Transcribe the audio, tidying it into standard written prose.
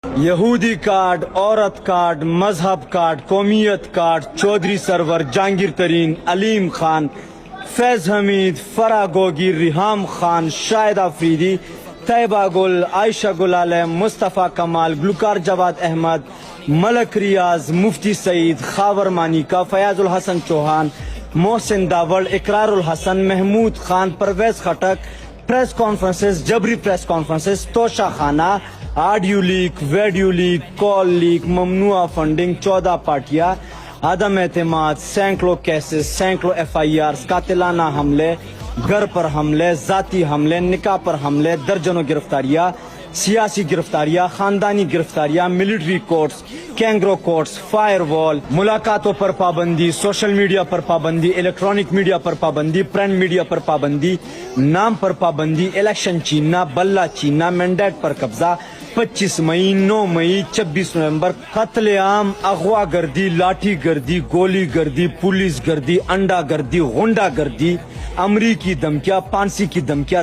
یہودی کارڈ، عورت کارڈ، مذہب کارڈ، قومیت کارڈ، چودھری سرور، جہانگیر ترین، علیم خان، فیض حمید، فرح گوگی، ریحام خان، شاہد آفریدی، طیبہ گل، عائشہ گل عالم، مصطفیٰ کمال، گلوکار جواد احمد، ملک ریاض، مفتی سعید، خاور مانیکا، فیاض الحسن چوہان، محسن داوڑ، اقرار الحسن، محمود خان، پرویز خٹک، پریس کانفرنسز، جبری پریس کانفرنسز، توشہ خانہ، آڈیو لیک، ویڈیو لیک، کال لیک، ممنوع فنڈنگ، 14 پارٹیاں، عدم اعتماد، سینکڑوں کیسز، سینکڑوں ایف آئی آرز، قاتلانہ حملے، گھر پر حملے، ذاتی حملے، نکاح پر حملے، درجنوں گرفتاریاں، سیاسی گرفتاریاں، خاندانی گرفتاریاں، military courts, kangaroo courts, firewall, ملاقاتوں پر پابندی، سوشل میڈیا پر پابندی، الیکٹرانک میڈیا پر پابندی، پرنٹ میڈیا پر پابندی، نام پر پابندی، الیکشن چھیننا، بلہ چھیننا، مینڈیٹ پر قبضہ، 25 مئی، 9 مئی، 26 نومبر، قتل عام، اغوا گردی، لاٹھی گردی، گولی گردی، پولیس گردی، انڈا گردی، غنڈا گردی، امریکی دھمکیاں، پانسی کی دھمکیاں،